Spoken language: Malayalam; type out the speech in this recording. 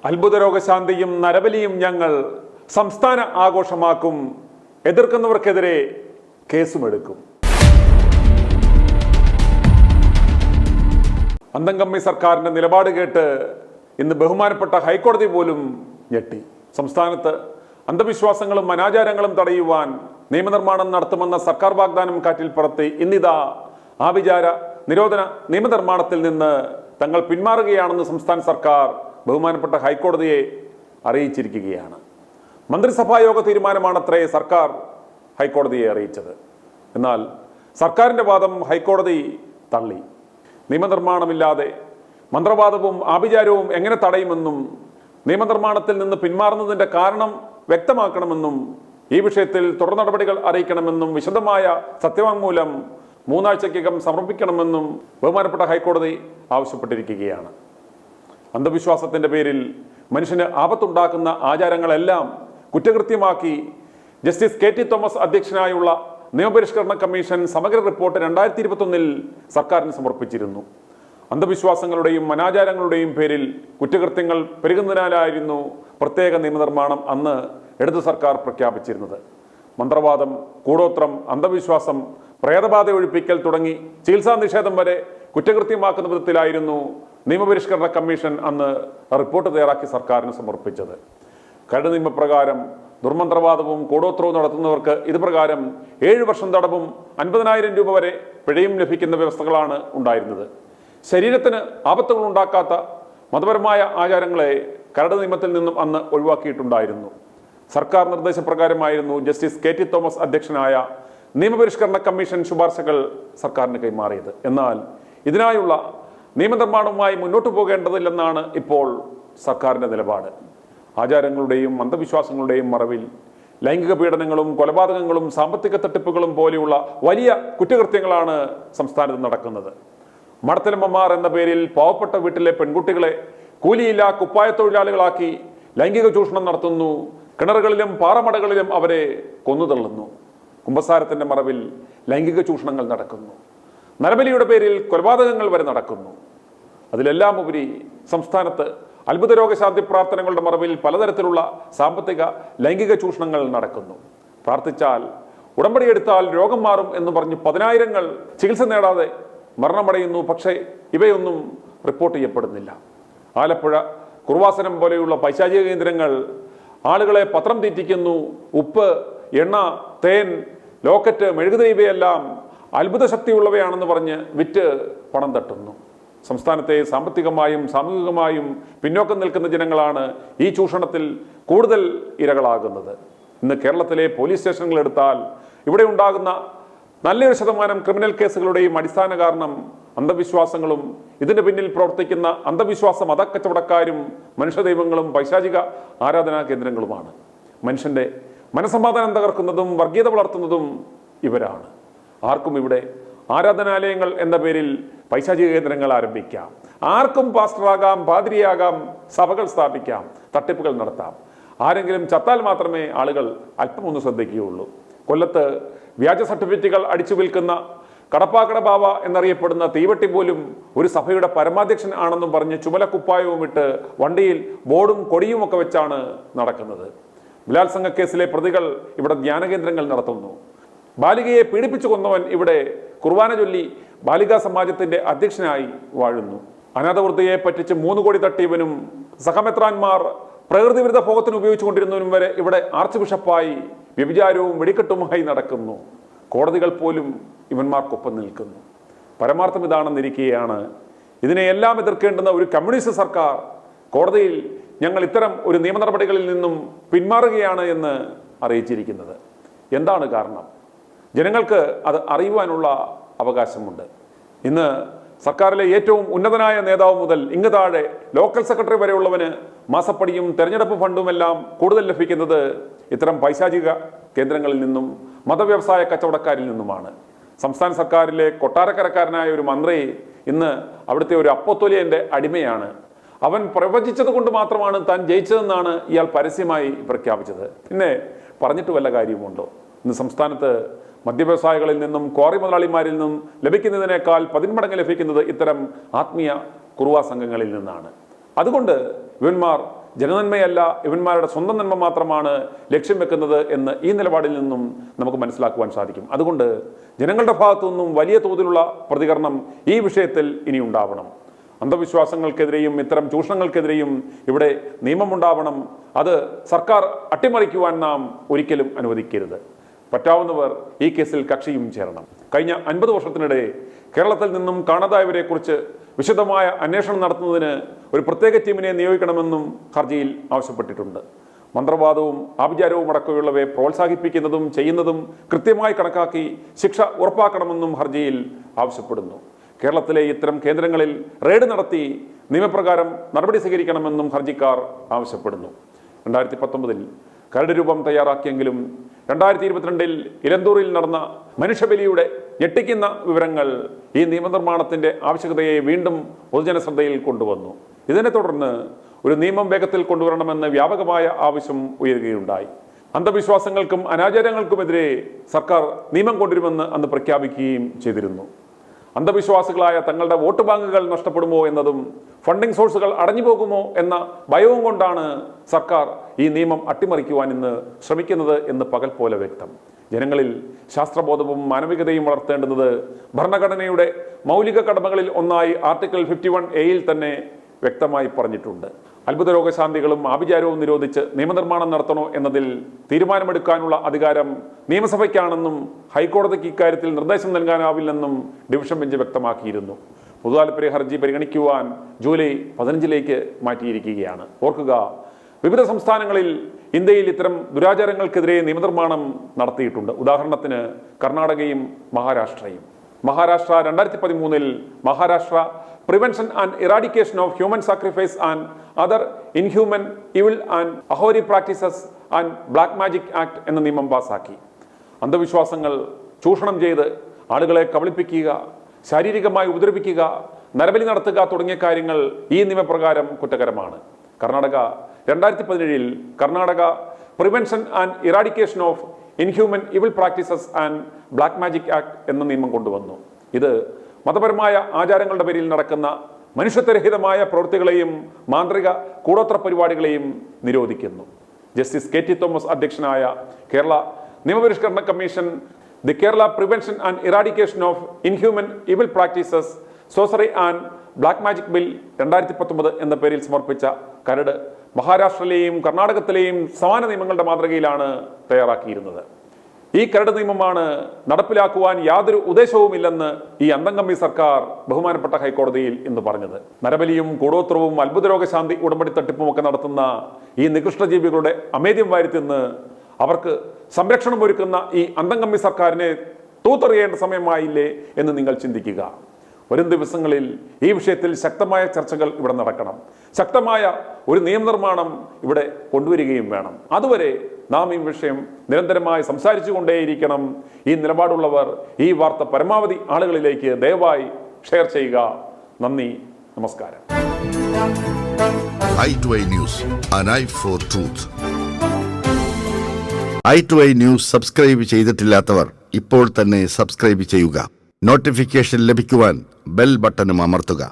അത്ഭുത രോഗശാന്തിയും നരബലിയും ഞങ്ങൾ സംസ്ഥാന ആഘോഷമാക്കും. എതിർക്കുന്നവർക്കെതിരെ കേസുമെടുക്കും. അന്തംകമ്മി സർക്കാരിന്റെ നിലപാട് കേട്ട് ഇന്ന് ബഹുമാനപ്പെട്ട ഹൈക്കോടതി പോലും ഞെട്ടി. സംസ്ഥാനത്ത് അന്ധവിശ്വാസങ്ങളും അനാചാരങ്ങളും തടയുവാൻ നിയമനിർമ്മാണം നടത്തുമെന്ന സർക്കാർ വാഗ്ദാനം കാറ്റിൽ പറത്തി ഇന്നിതാ ആഭിചാര നിരോധന നിയമനിർമ്മാണത്തിൽ നിന്ന് തങ്ങൾ പിന്മാറുകയാണെന്ന് സംസ്ഥാന സർക്കാർ ബഹുമാനപ്പെട്ട ഹൈക്കോടതിയെ അറിയിച്ചിരിക്കുകയാണ്. മന്ത്രിസഭാ യോഗ തീരുമാനമാണത്രേ സർക്കാർ ഹൈക്കോടതിയെ അറിയിച്ചത്. എന്നാൽ സർക്കാരിൻ്റെ വാദം ഹൈക്കോടതി തള്ളി. നിയമനിർമ്മാണമില്ലാതെ മന്ത്രവാദവും ആഭിചാരവും എങ്ങനെ തടയുമെന്നും നിയമനിർമ്മാണത്തിൽ നിന്ന് പിന്മാറുന്നതിൻ്റെ കാരണം വ്യക്തമാക്കണമെന്നും ഈ വിഷയത്തിൽ തുടർ നടപടികൾ അറിയിക്കണമെന്നും വിശദമായ സത്യവാങ്മൂലം 3 ആഴ്ചയ്ക്കകം സമർപ്പിക്കണമെന്നും ബഹുമാനപ്പെട്ട ഹൈക്കോടതി ആവശ്യപ്പെട്ടിരിക്കുകയാണ്. അന്ധവിശ്വാസത്തിൻ്റെ പേരിൽ മനുഷ്യന് ആപത്തുണ്ടാക്കുന്ന ആചാരങ്ങളെല്ലാം കുറ്റകൃത്യമാക്കി ജസ്റ്റിസ് KT തോമസ് അധ്യക്ഷനായുള്ള നിയമപരിഷ്കരണ കമ്മീഷൻ സമഗ്ര റിപ്പോർട്ട് 2021 സർക്കാരിന് സമർപ്പിച്ചിരുന്നു. അന്ധവിശ്വാസങ്ങളുടെയും അനാചാരങ്ങളുടെയും പേരിൽ കുറ്റകൃത്യങ്ങൾ പെരുകുന്നതിനാലായിരുന്നു പ്രത്യേക നിയമനിർമ്മാണം അന്ന് ഇടതു സർക്കാർ പ്രഖ്യാപിച്ചിരുന്നത്. മന്ത്രവാദം, കൂടോത്രം, അന്ധവിശ്വാസം, പ്രേതബാധ ഒഴിപ്പിക്കൽ തുടങ്ങി ചികിത്സാ നിഷേധം വരെ കുറ്റകൃത്യമാക്കുന്ന വിധത്തിലായിരുന്നു നിയമപരിഷ്കരണ കമ്മീഷൻ അന്ന് റിപ്പോർട്ട് തയ്യാറാക്കി സർക്കാരിന് സമർപ്പിച്ചത്. കരട് നിയമപ്രകാരം ദുർമന്ത്രവാദവും കൂടോത്രവും നടത്തുന്നവർക്ക് ഇത് പ്രകാരം 7 വർഷം തടവും 50,000 രൂപ വരെ പിഴയും ലഭിക്കുന്ന വ്യവസ്ഥകളാണ് ഉണ്ടായിരുന്നത്. ശരീരത്തിന് ആപത്തുകൾ ഉണ്ടാക്കാത്ത മതപരമായ ആചാരങ്ങളെ കരട് നിയമത്തിൽ നിന്നും അന്ന് ഒഴിവാക്കിയിട്ടുണ്ടായിരുന്നു. സർക്കാർ നിർദ്ദേശപ്രകാരമായിരുന്നു ജസ്റ്റിസ് KT തോമസ് അധ്യക്ഷനായ നിയമപരിഷ്കരണ കമ്മീഷൻ ശുപാർശകൾ സർക്കാരിന് കൈമാറിയത്. എന്നാൽ ഇതിനായുള്ള നിയമനിർമ്മാണവുമായി മുന്നോട്ടു പോകേണ്ടതില്ലെന്നാണ് ഇപ്പോൾ സർക്കാരിൻ്റെ നിലപാട്. ആചാരങ്ങളുടെയും അന്ധവിശ്വാസങ്ങളുടെയും മറവിൽ ലൈംഗിക പീഡനങ്ങളും കൊലപാതകങ്ങളും സാമ്പത്തിക തട്ടിപ്പുകളും പോലെയുള്ള വലിയ കുറ്റകൃത്യങ്ങളാണ് സംസ്ഥാനത്ത് നടക്കുന്നത്. മടത്തലമ്മമാർ എന്ന പേരിൽ പാവപ്പെട്ട വീട്ടിലെ പെൺകുട്ടികളെ കൂലിയില്ലാ കുപ്പായ തൊഴിലാളികളാക്കി ലൈംഗിക ചൂഷണം നടത്തുന്നു. കിണറുകളിലും പാറമടകളിലും അവരെ കൊന്നുതള്ളുന്നു. കുമ്പസാരത്തിന്റെ മറവിൽ ലൈംഗിക ചൂഷണങ്ങൾ നടക്കുന്നു. നരബലിയുടെ പേരിൽ കൊലപാതകങ്ങൾ വരെ നടക്കുന്നു. അതിലെല്ലാം ഉപരി സംസ്ഥാനത്ത് അത്ഭുത രോഗശാന്തി പ്രാർത്ഥനകളുടെ മറവിൽ പലതരത്തിലുള്ള സാമ്പത്തിക ലൈംഗിക ചൂഷണങ്ങൾ നടക്കുന്നു. പ്രാർത്ഥിച്ചാൽ ഉടമ്പടി എടുത്താൽ രോഗം മാറും എന്ന് പറഞ്ഞ് 10,000 ചികിത്സ നേടാതെ മരണമടയുന്നു. പക്ഷേ ഇവയൊന്നും റിപ്പോർട്ട് ചെയ്യപ്പെടുന്നില്ല. ആലപ്പുഴ കുർവാസനം പോലെയുള്ള പൈശാചിക കേന്ദ്രങ്ങൾ ആളുകളെ പത്രം തീറ്റിക്കുന്നു. ഉപ്പ്, എണ്ണ, തേൻ, ലോക്കറ്റ്, മെഴുകുതിരി ഇവയെല്ലാം അത്ഭുത ശക്തിയുള്ളവയാണെന്ന് പറഞ്ഞ് വിറ്റ് പണം തട്ടുന്നു. സംസ്ഥാനത്തെ സാമ്പത്തികമായും സാമൂഹികമായും പിന്നോക്കം നിൽക്കുന്ന ജനങ്ങളാണ് ഈ ചൂഷണത്തിൽ കൂടുതൽ ഇരകളാകുന്നത്. ഇന്ന് കേരളത്തിലെ പോലീസ് സ്റ്റേഷനുകൾ എടുത്താൽ ഇവിടെ ഉണ്ടാകുന്ന നല്ലൊരു ശതമാനം ക്രിമിനൽ കേസുകളുടെയും അടിസ്ഥാന കാരണം അന്ധവിശ്വാസങ്ങളും ഇതിന് പിന്നിൽ പ്രവർത്തിക്കുന്ന അന്ധവിശ്വാസ മതക്കച്ചവടക്കാരും മനുഷ്യദൈവങ്ങളും പൈശാചിക ആരാധനാ കേന്ദ്രങ്ങളുമാണ്. മനുഷ്യന്റെ മനസ്സമാധാനം തകർക്കുന്നതും വർഗീയത വളർത്തുന്നതും ഇവരാണ്. ആർക്കും ഇവിടെ ആരാധനാലയങ്ങൾ എന്ന പേരിൽ പൈശാചിക കേന്ദ്രങ്ങൾ ആരംഭിക്കാം. ആർക്കും പാസ്റ്ററാകാം, പാതിരിയാകാം, സഭകൾ സ്ഥാപിക്കാം, തട്ടിപ്പുകൾ നടത്താം. ആരെങ്കിലും ചത്താൽ മാത്രമേ ആളുകൾ അല്പമൊന്ന് ശ്രദ്ധിക്കുകയുള്ളൂ. കൊല്ലത്ത് വ്യാജ സർട്ടിഫിക്കറ്റുകൾ അടിച്ചു വിൽക്കുന്ന കടപ്പാക്കട ബാവ എന്നറിയപ്പെടുന്ന തീവട്ടി പോലും ഒരു സഭയുടെ പരമാധ്യക്ഷൻ ആണെന്നും പറഞ്ഞ് ചുമലക്കുപ്പായവും ഇട്ട് വണ്ടിയിൽ ബോർഡും കൊടിയും ഒക്കെ വെച്ചാണ് നടക്കുന്നത്. ബലാത്സംഗ കേസിലെ പ്രതികൾ ഇവിടെ ധ്യാനകേന്ദ്രങ്ങൾ നടത്തുന്നു. ബാലികയെ പീഡിപ്പിച്ചു കൊന്നവൻ ഇവിടെ കുർബാന ചൊല്ലി ബാലികാ സമാജത്തിന്റെ അധ്യക്ഷനായി വാഴുന്നു. അനാഥവൃത്തിയെ പറ്റിച്ച് 3 കോടി തട്ടിയവനും സഹമെത്രാന്മാർ പ്രകൃതി വിരുദ്ധ ഭോഗത്തിന് ഉപയോഗിച്ചുകൊണ്ടിരുന്നവനും വരെ ഇവിടെ ആർച്ച് ബിഷപ്പായി വ്യഭിചാരവും വെടിക്കെട്ടുമായി നടക്കുന്നു. കോടതികൾ പോലും ഇവന്മാർക്കൊപ്പം നിൽക്കുന്നു. പരമാർത്ഥം ഇതാണെന്നിരിക്കെയാണ് ഇതിനെയെല്ലാം എതിർക്കേണ്ടുന്ന ഒരു കമ്മ്യൂണിസ്റ്റ് സർക്കാർ കോടതിയിൽ ഞങ്ങൾ ഇത്തരം ഒരു നിയമ നടപടികളിൽ നിന്നും പിന്മാറുകയാണ് എന്ന് അറിയിച്ചിരിക്കുന്നത്. എന്താണ് കാരണം? ജനങ്ങൾക്ക് അത് അറിയുവാനുള്ള അവകാശമുണ്ട്. ഇന്ന് സർക്കാരിലെ ഏറ്റവും ഉന്നതനായ നേതാവ് മുതൽ ഇങ്ങ് താഴെ ലോക്കൽ സെക്രട്ടറി വരെയുള്ളവന് മാസപ്പടിയും തെരഞ്ഞെടുപ്പ് ഫണ്ടുമെല്ലാം കൂടുതൽ ലഭിക്കുന്നത് ഇത്തരം പൈശാചിക കേന്ദ്രങ്ങളിൽ നിന്നും മതവ്യവസായ കച്ചവടക്കാരിൽ നിന്നുമാണ്. സംസ്ഥാന സർക്കാരിലെ കൊട്ടാരക്കരക്കാരനായ ഒരു മന്ത്രി ഇന്ന് അവിടുത്തെ ഒരു അപ്പോസ്തോലികന്റെ അടിമയാണ്. അവൻ പ്രവചിച്ചത് കൊണ്ട് മാത്രമാണ് താൻ ജയിച്ചതെന്നാണ് ഇയാൾ പരസ്യമായി പ്രഖ്യാപിച്ചത്. പിന്നെ പറഞ്ഞിട്ട് വല്ല കാര്യമുണ്ടോ? ഇന്ന് സംസ്ഥാനത്ത് മദ്യവ്യവസായികളിൽ നിന്നും ക്വാറി മുതലാളിമാരിൽ നിന്നും ലഭിക്കുന്നതിനേക്കാൾ 10 മടങ്ങ് ലഭിക്കുന്നത് ഇത്തരം ആത്മീയ കുറുവാ സംഘങ്ങളിൽ നിന്നാണ്. അതുകൊണ്ട് ഇവന്മാർ ജനനന്മയല്ല, ഇവന്മാരുടെ സ്വന്തം നന്മ മാത്രമാണ് ലക്ഷ്യം വെക്കുന്നത് എന്ന് ഈ നിലപാടിൽ നിന്നും നമുക്ക് മനസ്സിലാക്കുവാൻ സാധിക്കും. അതുകൊണ്ട് ജനങ്ങളുടെ ഭാഗത്തു നിന്നും വലിയ തോതിലുള്ള പ്രതികരണം ഈ വിഷയത്തിൽ ഇനി ഉണ്ടാവണം. അന്ധവിശ്വാസങ്ങൾക്കെതിരെയും ഇത്തരം ചൂഷണങ്ങൾക്കെതിരെയും ഇവിടെ നിയമമുണ്ടാവണം. അത് സർക്കാർ അട്ടിമറിക്കുവാൻ നാം ഒരിക്കലും അനുവദിക്കരുത്. പറ്റാവുന്നവർ ഈ കേസിൽ കക്ഷിയും ചേരണം. കഴിഞ്ഞ 50 വർഷത്തിനിടെ കേരളത്തിൽ നിന്നും കാണാതായവരെക്കുറിച്ച് വിശദമായ അന്വേഷണം നടത്തുന്നതിന് ഒരു പ്രത്യേക ടീമിനെ നിയോഗിക്കണമെന്നും ഹർജിയിൽ ആവശ്യപ്പെട്ടിട്ടുണ്ട്. മന്ത്രവാദവും ആഭിചാരവും അടക്കമുള്ളവയെ പ്രോത്സാഹിപ്പിക്കുന്നതും ചെയ്യുന്നതും കൃത്യമായി കണക്കാക്കി ശിക്ഷ ഉറപ്പാക്കണമെന്നും ഹർജിയിൽ ആവശ്യപ്പെടുന്നു. കേരളത്തിലെ ഇത്തരം കേന്ദ്രങ്ങളിൽ റെയ്ഡ് നടത്തി നിയമപ്രകാരം നടപടി സ്വീകരിക്കണമെന്നും ഹർജിക്കാർ ആവശ്യപ്പെടുന്നു. 2019 കരട് രൂപം തയ്യാറാക്കിയെങ്കിലും 2022 ഇലന്തൂരിൽ നടന്ന മനുഷ്യബലിയുടെ ഞെട്ടിക്കുന്ന വിവരങ്ങൾ ഈ നിയമനിർമ്മാണത്തിന്റെ ആവശ്യകതയെ വീണ്ടും പൊതുജന ശ്രദ്ധയിൽ കൊണ്ടുവന്നു. ഇതിനെ തുടർന്ന് ഒരു നിയമം വേഗത്തിൽ കൊണ്ടുവരണമെന്ന് വ്യാപകമായ ആവശ്യം ഉയരുകയുണ്ടായി. അന്ധവിശ്വാസങ്ങൾക്കും അനാചാരങ്ങൾക്കുമെതിരെ സർക്കാർ നിയമം കൊണ്ടുവരുമെന്ന് അന്ന് പ്രഖ്യാപിക്കുകയും ചെയ്തിരുന്നു. അന്ധവിശ്വാസികളായ തങ്ങളുടെ വോട്ട് ബാങ്കുകൾ നഷ്ടപ്പെടുമോ എന്നതും ഫണ്ടിംഗ് സോഴ്സുകൾ അടഞ്ഞു പോകുമോ എന്ന ഭയവും കൊണ്ടാണ് സർക്കാർ ഈ നിയമം അട്ടിമറിക്കുവാൻ ഇന്ന് ശ്രമിക്കുന്നത് എന്ന് പകൽ പോലെ വ്യക്തം. ജനങ്ങളിൽ ശാസ്ത്രബോധവും മാനവികതയും വളർത്തേണ്ടുന്നത് ഭരണഘടനയുടെ മൗലിക കടമകളിൽ ഒന്നായി ആർട്ടിക്കിൾ 51A തന്നെ വ്യക്തമായി പറഞ്ഞിട്ടുണ്ട്. അത്ഭുത രോഗശാന്തികളും ആഭിചാരവും നിരോധിച്ച് നിയമനിർമ്മാണം നടത്തണോ എന്നതിൽ തീരുമാനമെടുക്കാനുള്ള അധികാരം നിയമസഭയ്ക്കാണെന്നും ഹൈക്കോടതിക്ക് ഇക്കാര്യത്തിൽ നിർദ്ദേശം നൽകാനാവില്ലെന്നും ഡിവിഷൻ ബെഞ്ച് വ്യക്തമാക്കിയിരുന്നു. പൊതുതാൽപര്യ ഹർജി പരിഗണിക്കുവാൻ ജൂലൈ 15 മാറ്റിയിരിക്കുകയാണ്. ഓർക്കുക, വിവിധ സംസ്ഥാനങ്ങളിൽ ഇന്ത്യയിൽ ഇത്തരം ദുരാചാരങ്ങൾക്കെതിരെ നിയമനിർമ്മാണം നടത്തിയിട്ടുണ്ട്. ഉദാഹരണത്തിന് കർണാടകയും മഹാരാഷ്ട്രയും. Maharashtra 2013 Maharashtra prevention and eradication of human sacrifice and other inhuman evil and Aghori practices and black magic act എന്ന നിയമം പാസാക്കി. അന്ധവിശ്വാസങ്ങൾ ചൂഷണം ചെയ്ത് ആളുകളെ കബളിപ്പിക്കുക, ശാരീരികമായി ഉപദ്രവിക്കുക, നരബലി നടത്തുക തുടങ്ങിയ കാര്യങ്ങൾ ഈ നിയമപ്രകാരം കുറ്റകരമാണ്. Karnataka 2017 Karnataka prevention and eradication of inhuman evil practices and black magic act എന്ന നിയമം കൊണ്ടുവന്നു. ഇത് മതപരമായ ആചാരങ്ങളുടെ പേരിൽ നടക്കുന്ന മനുഷ്യത്വരഹിതമായ പ്രവൃത്തികളെയും മാന്ത്രിക കൂടോത്ര പരിപാടികളെയും നിരോധിക്കുന്നു. ജസ്റ്റിസ് KT തോമസ് അധ്യക്ഷനായ കേരള നിയമപരിഷ്കരണ commission the Kerala prevention and eradication of inhuman evil practices sorcery and black magic bill 2019 എന്ന പേരിൽ സമർപ്പിച്ച കരട് മഹാരാഷ്ട്രയിലെയും കർണാടകത്തിലെയും സമാന നിയമങ്ങളുടെ മാതൃകയിലാണ് തയ്യാറാക്കിയിരുന്നത്. ഈ കരട് നിയമമാണ് നടപ്പിലാക്കുവാൻ യാതൊരു ഉദ്ദേശവുമില്ലെന്ന് ഈ അന്തംകമ്മി സർക്കാർ ബഹുമാനപ്പെട്ട ഹൈക്കോടതിയിൽ ഇന്ന് പറഞ്ഞത്. നരബലിയും കൂടോത്രവും അത്ഭുത രോഗശാന്തി ഉടമ്പടി തട്ടിപ്പും ഒക്കെ നടത്തുന്ന ഈ നികൃഷ്ട ജീവികളുടെ അമേദ്യം വാരിത്തിന്ന് അവർക്ക് സംരക്ഷണം ഒരുക്കുന്ന ഈ അന്തംകമ്മി സർക്കാരിനെ തൂത്തെറിയേണ്ട സമയമായില്ലേ എന്ന് നിങ്ങൾ ചിന്തിക്കുക. വരും ദിവസങ്ങളിൽ ഈ വിഷയത്തിൽ ശക്തമായ ചർച്ചകൾ ഇവിടെ നടക്കണം. ശക്തമായ ഒരു നിയമനിർമ്മാണം ഇവിടെ കൊണ്ടുവരികയും വേണം. അതുവരെ നാം ഈ വിഷയം നിരന്തരമായി സംസാരിച്ചു കൊണ്ടേയിരിക്കണം. ഈ നിലപാടുള്ളവർ ഈ വാർത്ത പരമാവധി ആളുകളിലേക്ക് ദയവായി ഷെയർ ചെയ്യുക. നന്ദി, നമസ്കാരം. i2i News, an eye for truth. i2i News subscribe ചെയ്തിട്ടില്ലാത്തവർ ഇപ്പോൾ തന്നെ സബ്സ്ക്രൈബ് ചെയ്യുക. നോട്ടിഫിക്കേഷൻ ലഭിക്കുവാൻ ബെൽ ബട്ടണും അമർത്തുക.